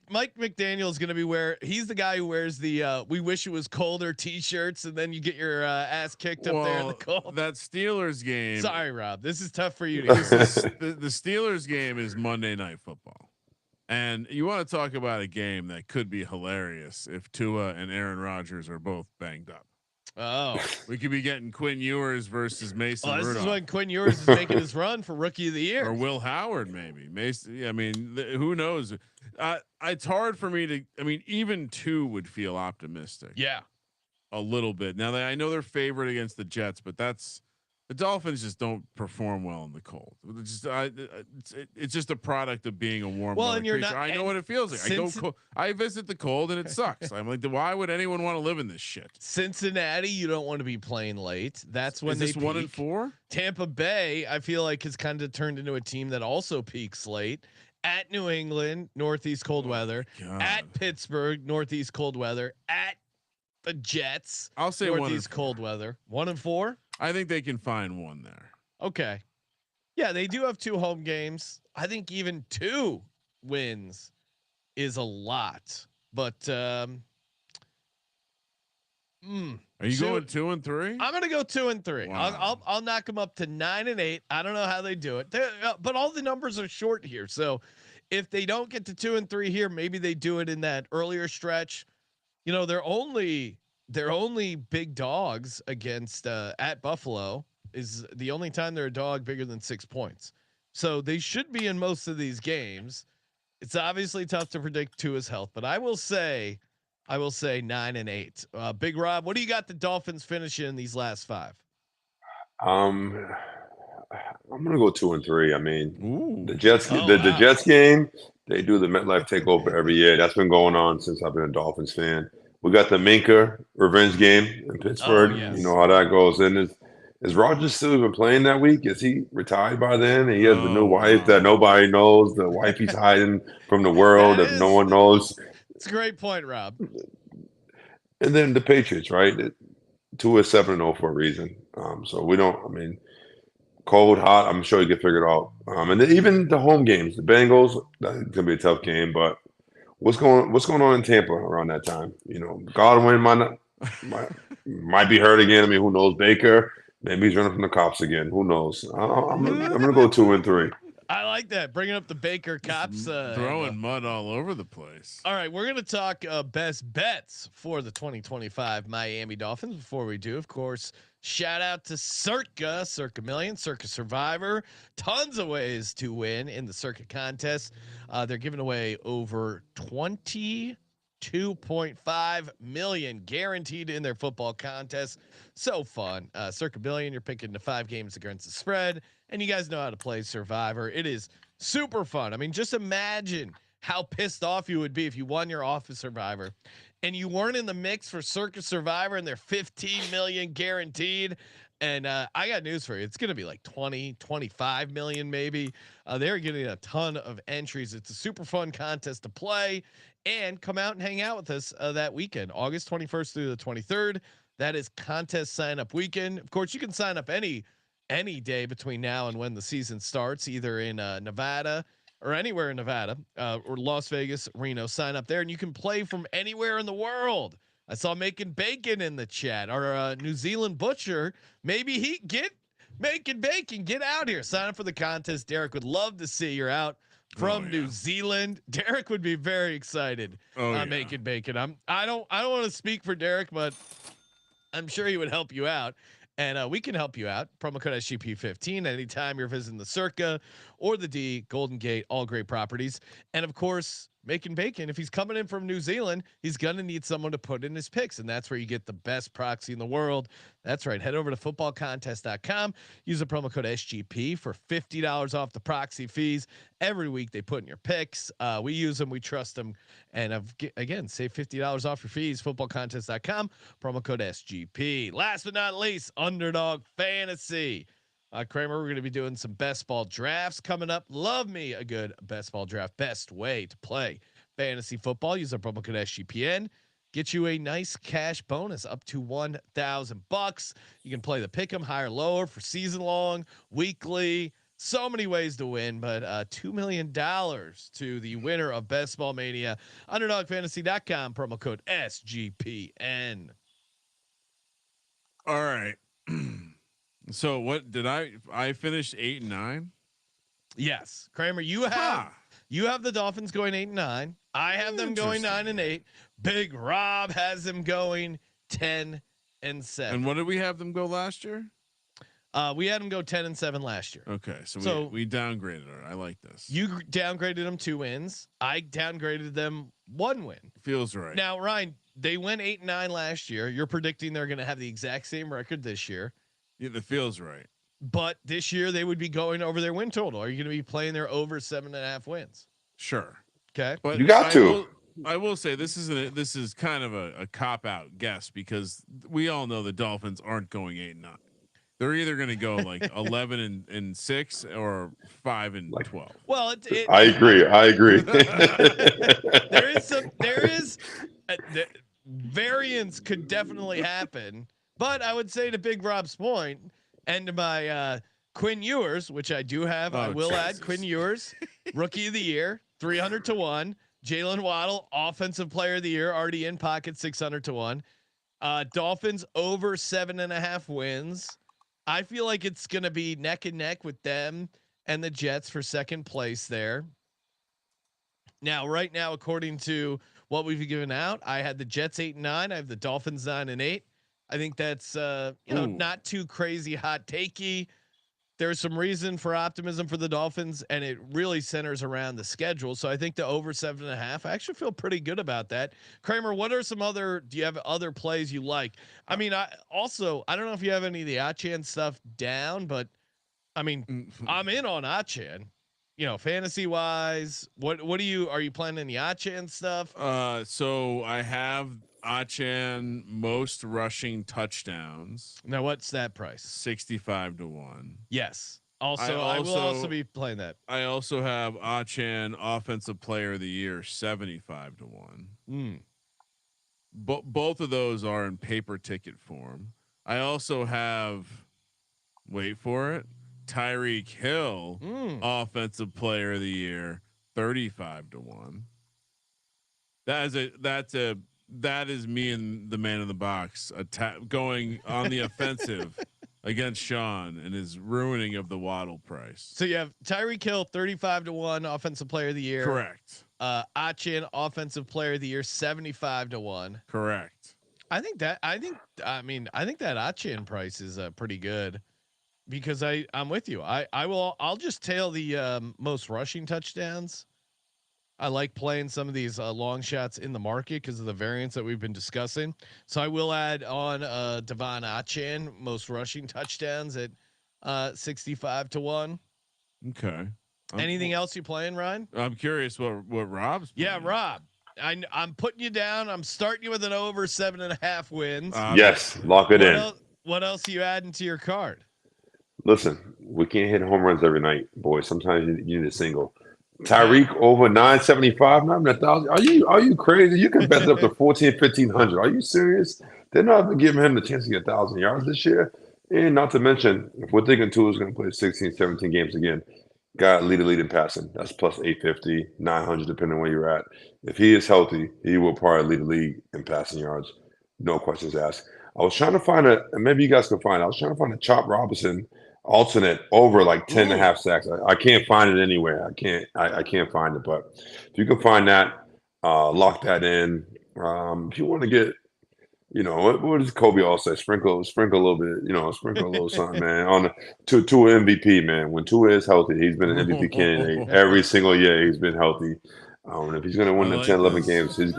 Mike McDaniel is going to be he's the guy who wears the "We wish it was colder" t-shirts, and then you get your ass kicked up there in the cold. That Steelers game. Sorry, Rob. This is tough for you. The Steelers game is Monday Night Football. And you want to talk about a game that could be hilarious if Tua and Aaron Rodgers are both banged up. Oh, we could be getting Quinn Ewers versus Mason Rudolph. Rudolph. This is when Quinn Ewers is making his run for Rookie of the Year, or Will Howard, maybe. Mason. I mean, who knows? It's hard for me to. I mean, even 2 would feel optimistic. Yeah, a little bit. Now I know they're favored against the Jets, but the Dolphins just don't perform well in the cold. It's just a product of being a warm. Well, and you're creature. not. I know what it feels like. I visit the cold and it sucks. I'm like, why would anyone want to live in this shit? Cincinnati, you don't want to be playing late. That's when they peak. 1-4. Tampa Bay, I feel like has kind of turned into a team that also peaks late. At New England, Northeast cold weather. At Pittsburgh, Northeast cold weather. At the Jets, I'll say Northeast cold weather. 1-4. I think they can find 1 there. Okay. Yeah, they do have 2 home games. I think even 2 wins is a lot. But are you going 2-3? I'm gonna go 2-3. Wow. I'll knock them up to 9-8. I don't know how they do it, but all the numbers are short here. So if they don't get to 2-3 here, maybe they do it in that earlier stretch. They're only big dogs against at Buffalo is the only time they're a dog bigger than 6 points. So they should be in most of these games. It's obviously tough to predict Tua's health, but I will say 9-8. Big Rob, what do you got the Dolphins finishing in these last 5? I'm gonna go 2-3. I mean, the Jets, Oh, the wow. Jets game, they do the MetLife takeover every year. That's been going on since I've been a Dolphins fan. We got the Minka revenge game in Pittsburgh. Oh, yes. You know how that goes. And is Rogers still even playing that week? Is he retired by then? And he has a new wife that nobody knows. The wife he's hiding from the world that no one knows. It's a great point, Rob. And then the Patriots, right? 2 is 7-0 for a reason. So we don't. I mean, cold, hot. I'm sure you can figure it out. And then even the home games, the Bengals. That's gonna be a tough game, but. What's going on in Tampa around that time? You know, Godwin might be hurt again. I mean, who knows? Baker, maybe he's running from the cops again. Who knows? I'm gonna go 2-3. I like that. Bringing up the Baker cops, throwing mud all over the place. All right, we're gonna talk best bets for the 2025 Miami Dolphins. Before we do, of course, shout out to Circa Million, Circa Survivor. Tons of ways to win in the Circa contest. They're giving away over 22.5 million guaranteed in their football contest. So fun. Circa Million, you're picking the 5 games against the spread, and you guys know how to play Survivor. It is super fun. I mean, just imagine how pissed off you would be if you won your Office Survivor and you weren't in the mix for Circa Survivor and they're 15 million guaranteed. And I got news for you. It's going to be like 20, 25 million maybe. They're getting a ton of entries. It's a super fun contest to play, and come out and hang out with us that weekend, August 21st through the 23rd. That is contest sign up weekend. Of course, you can sign up any day between now and when the season starts, either in Nevada or anywhere in Nevada or Las Vegas, Reno. Sign up there, and you can play from anywhere in the world. I saw Making Bacon in the chat. Our New Zealand butcher, maybe he Making Bacon. Get out here. Sign up for the contest. Derek would love to see you're out from New Zealand. Derek would be very excited. Making Bacon. I don't want to speak for Derek, but I'm sure he would help you out. And we can help you out. Promo code SGP15 anytime you're visiting the Circa or the D, Golden Gate, all great properties. And of course, Making Bacon, if he's coming in from New Zealand, he's going to need someone to put in his picks. And that's where you get the best proxy in the world. That's right. Head over to footballcontest.com. Use the promo code SGP for $50 off the proxy fees. Every week they put in your picks. We use them. We trust them. And again, save $50 off your fees. Footballcontest.com. Promo code SGP. Last but not least, Underdog Fantasy. Kramer, we're going to be doing some best ball drafts coming up. Love me a good best ball draft. Best way to play fantasy football. Use our promo code SGPN. Get you a nice cash bonus up to $1,000. You can play the pick'em higher, lower for season long, weekly. So many ways to win, but $2 million to the winner of Best Ball Mania. UnderdogFantasy.com. Promo code SGPN. All right. So what did I finished 8 and 9? Yes, Kramer, you have the Dolphins going 8 and 9. I have them going 9 and 8. Big Rob has them going 10 and 7. And what did we have them go last year? We had them go 10 and 7 last year. Okay, so we downgraded her. I like this. You downgraded them 2 wins. I downgraded them 1 win. Feels right. Now, Ryan, they went 8 and 9 last year. You're predicting they're going to have the exact same record this year. Yeah, that feels right. But this year they would be going over their win total. Are you going to be playing their over 7.5 wins? Sure. Okay. But you got to. I will say this is kind of a cop out guess because we all know the Dolphins aren't going 8 and 9. They're either going to go like 11 and 6 or 5 and 12. Well, I agree. there is variance could definitely happen. But I would say to Big Rob's point and to my Quinn Ewers, which I do have, I will add Quinn Ewers, Rookie of the Year, 300-1. Jaylen Waddle, Offensive Player of the Year, already in pocket, 600-1. Dolphins over 7.5 wins. I feel like it's going to be neck and neck with them and the Jets for second place there. Now, right now, according to what we've given out, I had the Jets 8 and 9. I have the Dolphins 9 and 8. I think that's not too crazy hot takey. There's some reason for optimism for the Dolphins, and it really centers around the schedule. So I think the over 7.5. I actually feel pretty good about that. Kramer, what are some other? Do you have other plays you like? I mean, I don't know if you have any of the Achan stuff down, but I mean, I'm in on Achan. You know, fantasy wise, are you planning the Achan stuff? So I have Achan most rushing touchdowns. Now, what's that price? 65-1. Yes. Also, I will also be playing that. I also have Achan offensive player of the year 75-1. Both of those are in paper ticket form. I also have, wait for it, Tyreek Hill offensive player of the year 35-1. That is me and the man in the box going on the offensive against Sean and his ruining of the Waddle price. So you have Tyreek Hill 35-1 offensive player of the year. Correct. Achan offensive player of the year 75-1. Correct. I think that Achan price is pretty good because I'm with you. I'll just tail the most rushing touchdowns. I like playing some of these long shots in the market because of the variance that we've been discussing. So I will add on Devon Achan most rushing touchdowns at 65-1. Okay. Anything else you playing, Ryan? I'm curious what Rob's playing. Yeah, Rob. I'm putting you down. I'm starting you with an over 7.5 wins. Yes, lock it in. What else are you adding to your card? Listen, we can't hit home runs every night, boys. Sometimes you need a single. Tyreek over 975, not 1,000. Are you crazy? You can bet it up to 1,500. Are you serious? They're not even giving him the chance to get 1,000 yards this year. And not to mention, if we're thinking Tua's going to play 16, 17 games again, got lead in passing. That's plus 850, 900, depending on where you're at. If he is healthy, he will probably lead the league in passing yards. No questions asked. I was trying to find and maybe you guys can find it. I was trying to find a Chop Robinson alternate over like 10.5 sacks. I can't find it anywhere. I can't find it, but if you can find that, lock that in. If you want to get, what does Kobe all say? Sprinkle a little bit, sprinkle a little something, man. On to an MVP, man. When Tua is healthy, he's been an MVP candidate every single year. He's been healthy. And if he's going to win the 10, 11 games, he's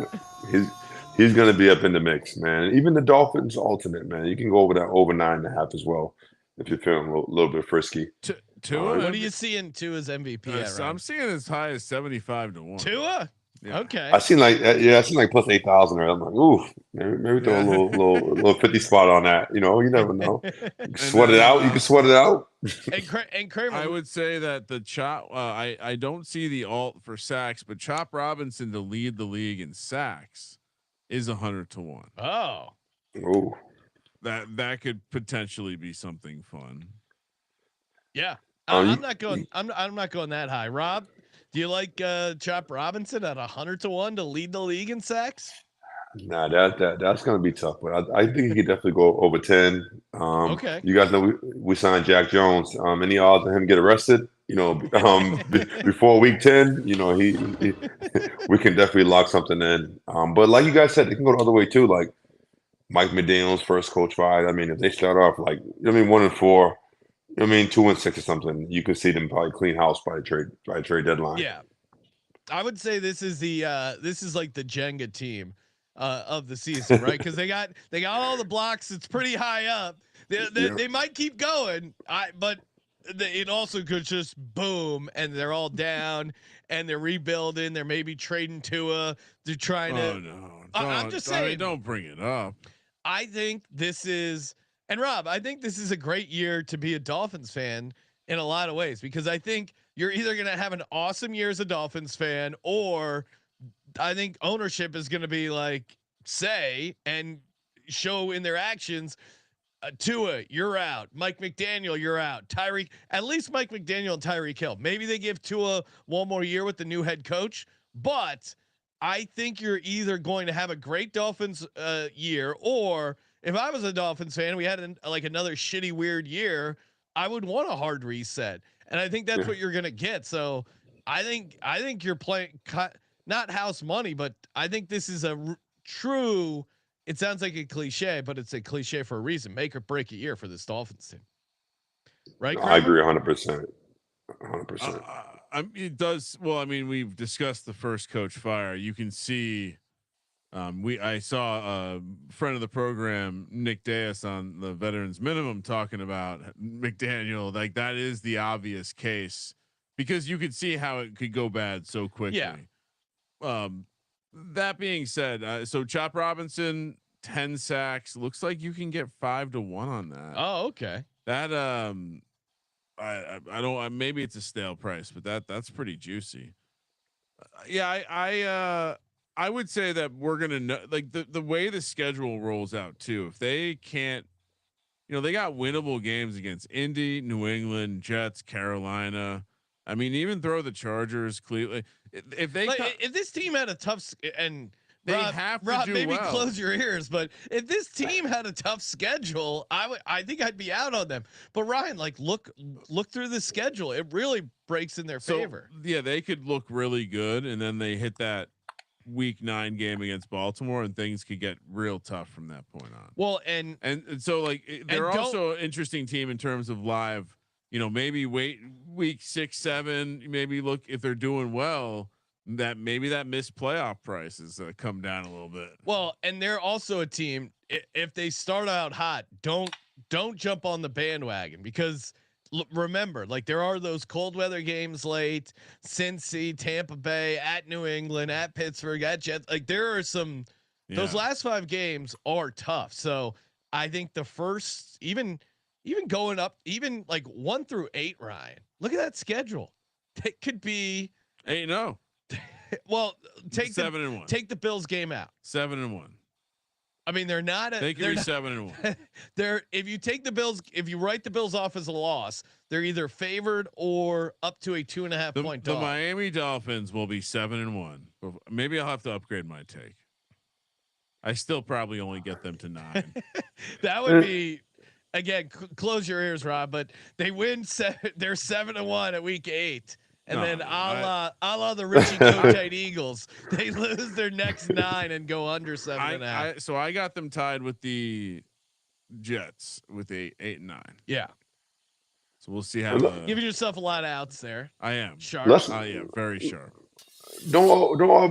going to be up in the mix, man. Even the Dolphins alternate, man. You can go over that over 9.5 as well. If you're feeling a little bit frisky. Tua, what are you seeing Tua's MVP at? Right? I'm seeing as high as 75-1. Tua? Yeah. Okay. I seen like plus 8,000. I'm like, ooh, maybe throw a little 50 spot on that. You never know. You can sweat it out. You can sweat it out. And Kramer, I would say that the Chop. I don't see the alt for sacks, but Chop Robinson to lead the league in sacks is 100-1. Oh. Ooh. That could potentially be something fun. Yeah, I'm not going that high. Rob, do you like Chop Robinson at 100-1 to lead the league in sacks? Nah, that's gonna be tough, but I think he could definitely go over 10. Okay. You guys know we signed Jack Jones. Any odds of him get arrested? Before week 10, we can definitely lock something in. But like you guys said, it can go the other way too. Like Mike McDaniel's first coach fight. I mean, if they start off 1-4, 2-6 or something, you could see them probably clean house by trade deadline. Yeah, I would say this is like the Jenga team of the season, right? Because they got all the blocks. It's pretty high up. They might keep going, but it also could just boom and they're all down and they're rebuilding. They're maybe trading Tua. They're trying to. No, I'm just saying. Don't bring it up. I think this is, and Rob, I think this is a great year to be a Dolphins fan in a lot of ways, because I think you're either going to have an awesome year as a Dolphins fan, or I think ownership is going to be like, say, and show in their actions, Tua, you're out. Mike McDaniel, you're out. Tyreek, at least Mike McDaniel and Tyreek Hill. Maybe they give Tua one more year with the new head coach, but I think you're either going to have a great Dolphins year, or if I was a Dolphins fan, we had another shitty weird year, I would want a hard reset, and I think that's what you're gonna get. So I think you're playing not house money, but I think this is a true. It sounds like a cliche, but it's a cliche for a reason. Make or break a year for this Dolphins team, right? I agree 100%. 100%. It does. Well, I mean, we've discussed the first coach fire. You can see, I saw a friend of the program, Nick Diaz, on the Veterans Minimum talking about McDaniel. Like, that is the obvious case, because you could see how it could go bad so quickly. Yeah. That being said, so Chop Robinson 10 sacks looks like you can get 5 to 1 on that. Oh, okay. That I don't maybe it's a stale price, but that's pretty juicy. Yeah, I would say that we're gonna know, like the way the schedule rolls out too. If they can't, they got winnable games against Indy, New England, Jets, Carolina. I mean, even throw the Chargers, Cleveland. If they if this team had a tough and they Rob, have to Rob, do maybe well. close your ears, but if this team had a tough schedule, I think I'd be out on them. But Ryan, like look through the schedule. It really breaks in their favor. Yeah, they could look really good, and then they hit that week 9 game against Baltimore, and things could get real tough from that point on. Well, and so like they're also an interesting team in terms of live. Maybe wait week 6, 7. Maybe look if they're doing well. That maybe that missed playoff prices come down a little bit. Well, and they're also a team. If they start out hot, don't jump on the bandwagon, because remember, like there are those cold weather games late, Cincy, Tampa Bay, at New England, at Pittsburgh, at Jets. Like there are some. Those last 5 games are tough. So I think the first, even going up, even like 1 through 8, Ryan. Look at that schedule. It could be 8-0. Well, take 7-1. Take the Bills game out. 7-1. I mean, they're not. They could be 7-1. They're if you take the Bills, if you write the Bills off as a loss, they're either favored or up to a 2.5 point dog. The Miami Dolphins will be 7-1. Maybe I'll have to upgrade my take. I still probably only get them to 9. That would be. Again, close your ears, Rob. But they win. They're 7-1 at week 8. And then a la the Richie Kotite Eagles, they lose their next 9 and go under 7.5. So I got them tied with the Jets with 8 and 9. Yeah. So we'll see how. Giving yourself a lot of outs there. I am sharp. I am very sharp. Don't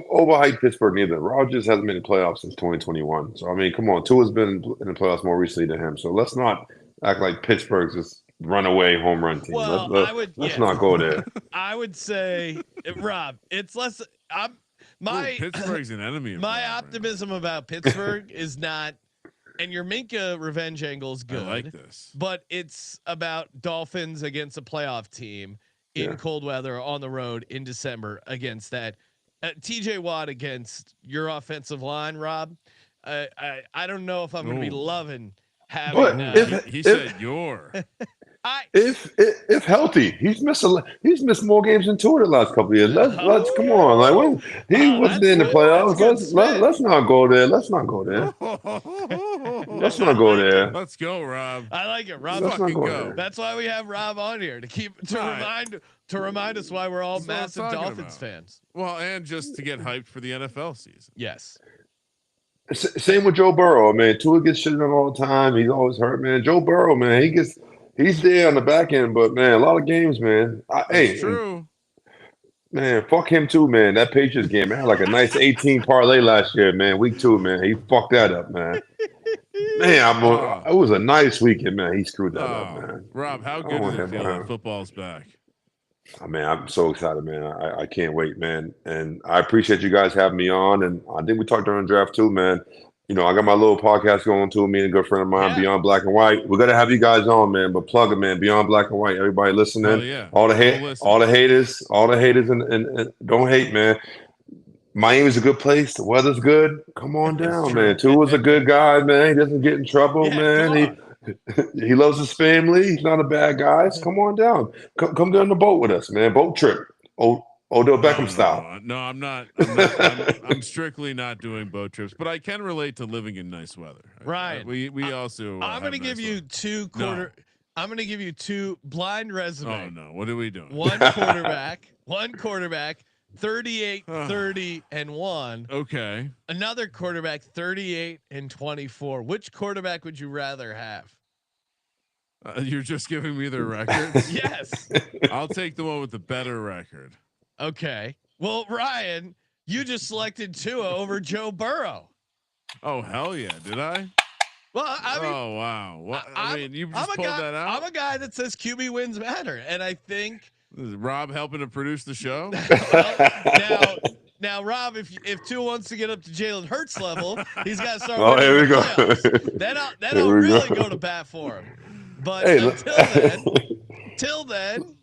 overhype Pittsburgh neither. Rodgers hasn't been in the playoffs since 2021. So I mean, come on, Tua's been in the playoffs more recently than him. So let's not act like Pittsburgh's just runaway home run team. Well, let's not go there. I would say, Rob, it's less. Pittsburgh's an enemy. My optimism about Pittsburgh is not, and your Minka revenge angle is good. I like this, but it's about Dolphins against a playoff team in cold weather on the road in December against that TJ Watt against your offensive line, Rob. I don't know if I'm going to be loving having. He said your. If healthy, he's missed more games than Tua the last couple of years. Let's come on, like he wasn't in the playoffs. Let's not go there. Let's not go there. Let's not go there. Let's go, Rob. I like it, Rob. Let's not go there. That's why we have Rob on here to remind us why we're all massive Dolphins fans. Well, and just to get hyped for the NFL season. Yes. Same with Joe Burrow, man. Tua gets shit on all the time. He's always hurt, man. Joe Burrow, man, he's there on the back end, but man, a lot of games, man. That's true. Man, fuck him too, man. That Patriots game, man, like a nice 18 parlay last year, man. Week 2, man, he fucked that up, man. Man, it was a nice weekend, man. He screwed that up, man. Rob, how good does it feel that football's back? Oh, man, I'm so excited, man. I can't wait, man. And I appreciate you guys having me on. And I think we talked during the draft too, man. I got my little podcast going too. Me and a good friend of mine, Beyond Black and White. We're gonna have you guys on, man. But plug it, man. Beyond Black and White. Everybody listening. All the haters, and don't hate, man. Miami's a good place. The weather's good. Come on down, man. Tua's a good guy, man. He doesn't get in trouble, man. He loves his family. He's not a bad guy. So come on down. Come get on the boat with us, man. Boat trip. Odell Beckham style. No, I'm not. I'm strictly not doing boat trips, but I can relate to living in nice weather. Ryan, we also. I'm going to give you two quarter. No. I'm going to give you 2 blind resume. Oh no! What are we doing? One quarterback, 38, 30, and 1. Okay. Another quarterback, 38 and 24. Which quarterback would you rather have? You're just giving me their records. Yes. I'll take the one with the better record. Okay. Well, Ryan, you just selected Tua over Joe Burrow. Oh hell yeah! Did I? Well, I mean, oh wow! What, I mean, you just pulled that out. I'm a guy that says QB wins matter, and I think is Rob helping to produce the show. Now, Rob, if Tua wants to get up to Jalen Hurts level, he's got to start Oh, winning here the we go. playoffs. Then I'll Here we really go. go to bat for him. But Hey, till then,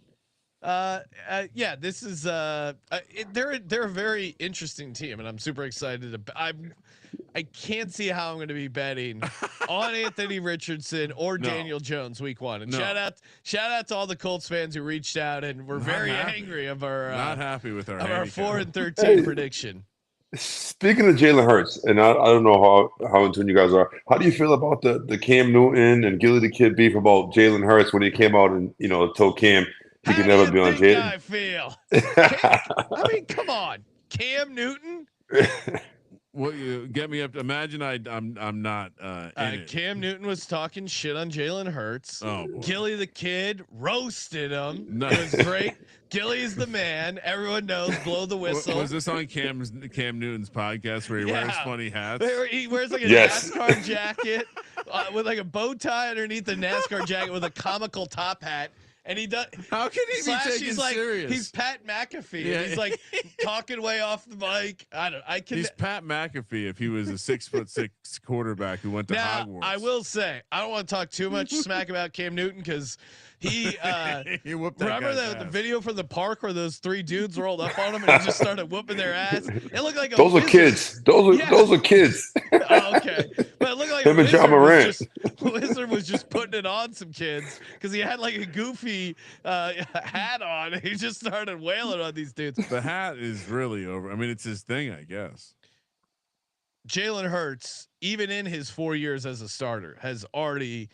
yeah, this is they're a very interesting team, and I'm super excited. I can't see how I'm going to be betting on Anthony Richardson or Daniel Jones week 1. And shout out to all the Colts fans who reached out and were very angry of our not happy with our 4-13 prediction. Speaking of Jalen Hurts, and I don't know how in tune you guys are. How do you feel about the Cam Newton and Gilly the Kid beef about Jalen Hurts when he came out and told Cam he could never be on Jalen? I feel. I mean, come on, Cam Newton. Well, you get me up. Imagine I'm not. Cam Newton was talking shit on Jalen Hurts. Oh, boy. Gilly the Kid roasted him. No. It was great. Gilly's the man. Everyone knows. Blow the whistle. Was this on Cam Newton's podcast where he wears funny hats? He wears like a NASCAR jacket with like a bow tie underneath the NASCAR jacket with a comical top hat. And he does. How can he be taken serious? He's Pat McAfee. Yeah. He's like talking way off the mic. He's Pat McAfee if he was a 6'6" quarterback who went to Hogwarts. I will say I don't want to talk too much smack about Cam Newton because he whooped remember the video from the park where those 3 dudes rolled up on him and he just started whooping their ass. It looked like those are kids. Those are kids. Oh, okay, but it looked like him and John Morant. Wizard was just putting it on some kids because he had like a goofy hat on. He just started wailing on these dudes. The hat is really over. I mean, it's his thing, I guess. Jalen Hurts, even in his 4 years as a starter, has already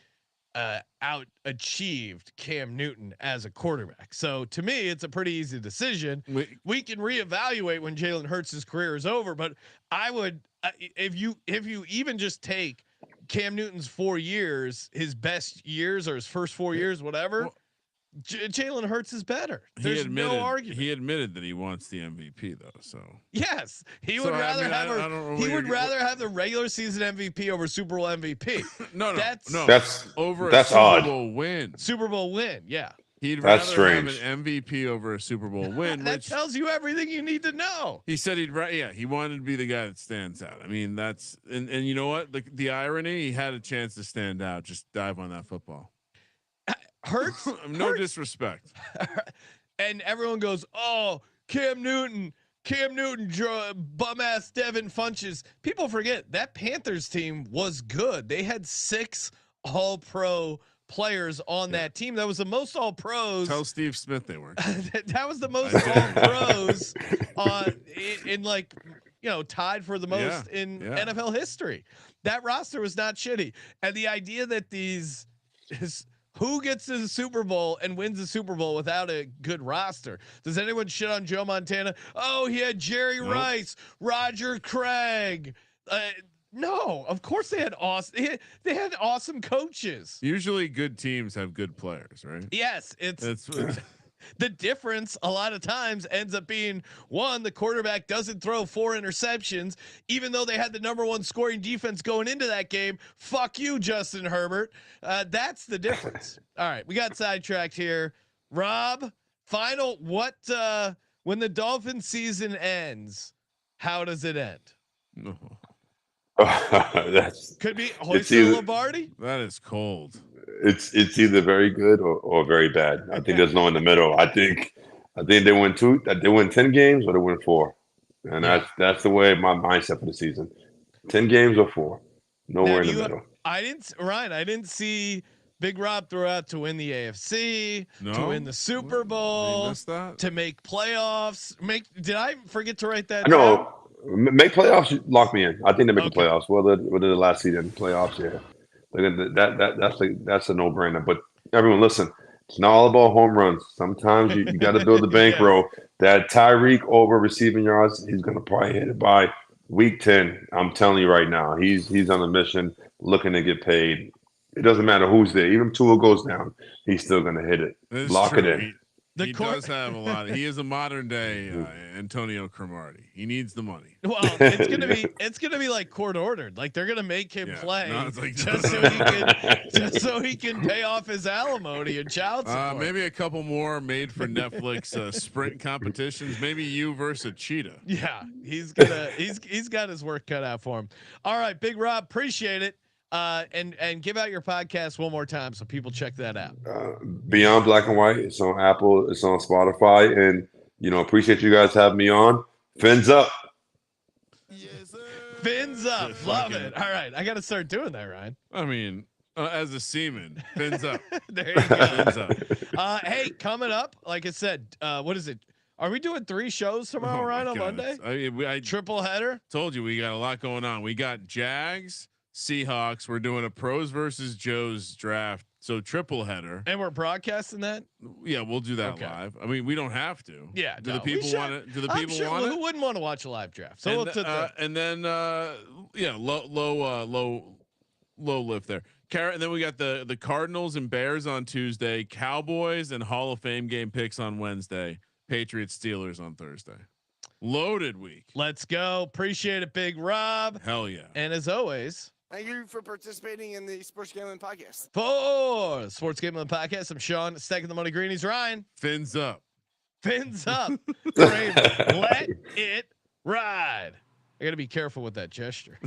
out achieved Cam Newton as a quarterback. So to me, it's a pretty easy decision. We can reevaluate when Jalen Hurts' career is over, but I would if you even just take Cam Newton's 4 years, his best years or his first 4 years, whatever. Well, Jalen Hurts is better. There's no argument. He admitted that he wants the MVP though. So yes, he would rather have the regular season MVP over Super Bowl MVP. no, that's over that's a Super odd. Bowl win. Super Bowl win, yeah. He'd rather have an MVP over a Super Bowl win. That tells you everything you need to know. He said he wanted to be the guy that stands out. I mean, that's and you know what? The irony, he had a chance to stand out. Just dive on that football. Hurts. No disrespect. And everyone goes, "Oh, Cam Newton, bum ass Devin Funches." People forget that Panthers team was good. They had 6 All-Pro players on that team. That was the most All-Pros. Tell Steve Smith they were. That was the most All-Pros in like, tied for the most in NFL history. That roster was not shitty. And the idea that who gets to the Super Bowl and wins the Super Bowl without a good roster? Does anyone shit on Joe Montana? Oh, he had Jerry Rice, Roger Craig. No, of course they had awesome. They had awesome coaches. Usually, good teams have good players, right? Yes, it's the difference. A lot of times ends up being one: the quarterback doesn't throw 4 interceptions, even though they had the number 1 scoring defense going into that game. Fuck you, Justin Herbert. That's the difference. All right, we got sidetracked here. Rob, final. What when the Dolphins season ends? How does it end? Could be Hoyser Lombardi. That is cold. It's either very good or very bad. I think there's no in the middle. I think they win 2. They win 10 games or they win 4, and that's the way my mindset for the season. 10 games or 4, nowhere in the middle. I didn't see Big Rob throw out to win the AFC, to win the Super Bowl, to make playoffs. Did I forget to write that? No. Make playoffs, lock me in. I think they make the playoffs. Whether the last season playoffs, yeah. That's a no-brainer. But everyone, listen, it's not all about home runs. Sometimes you got to build the bankroll. That Tyreek over receiving yards, he's going to probably hit it by week 10. I'm telling you right now, he's on a mission, looking to get paid. It doesn't matter who's there. Even if Tua goes down, he's still going to hit it. Lock it in. He does have a lot. He is a modern day Antonio Cromartie. He needs the money. Well, it's gonna be like court ordered. Like they're gonna make him play like, just so he can pay off his alimony and child support. Maybe a couple more made for Netflix sprint competitions. Maybe you versus a cheetah. Yeah, he's got his work cut out for him. All right, Big Rob, appreciate it. And give out your podcast one more time so people check that out. Beyond Black and White. It's on Apple. It's on Spotify. And appreciate you guys having me on. Fins up. Yes, sir. Fins up. Love it. All right, I got to start doing that, Ryan. I mean, as a seaman, fins up. There you go. Fins up. Hey, coming up, like I said, what is it? Are we doing 3 shows tomorrow, Ryan, on Monday? I triple header. Told you we got a lot going on. We got Jags, Seahawks. We're doing a pros versus Joe's draft. So triple header. And we're broadcasting that. Yeah, we'll do that live. I mean, we don't have to. Yeah. Do the people want it? Do the people want it? Who wouldn't want to watch a live draft? So and then low lift there. And then we got the Cardinals and Bears on Tuesday, Cowboys and Hall of Fame game picks on Wednesday, Patriots Steelers on Thursday. Loaded week. Let's go. Appreciate it, Big Rob. Hell yeah. And as always, thank you for participating in the Sports Gambling Podcast. For Sports Gambling Podcast, I'm Sean, stacking the money greenies. Ryan, fins up. Fins up. Let it ride. I got to be careful with that gesture.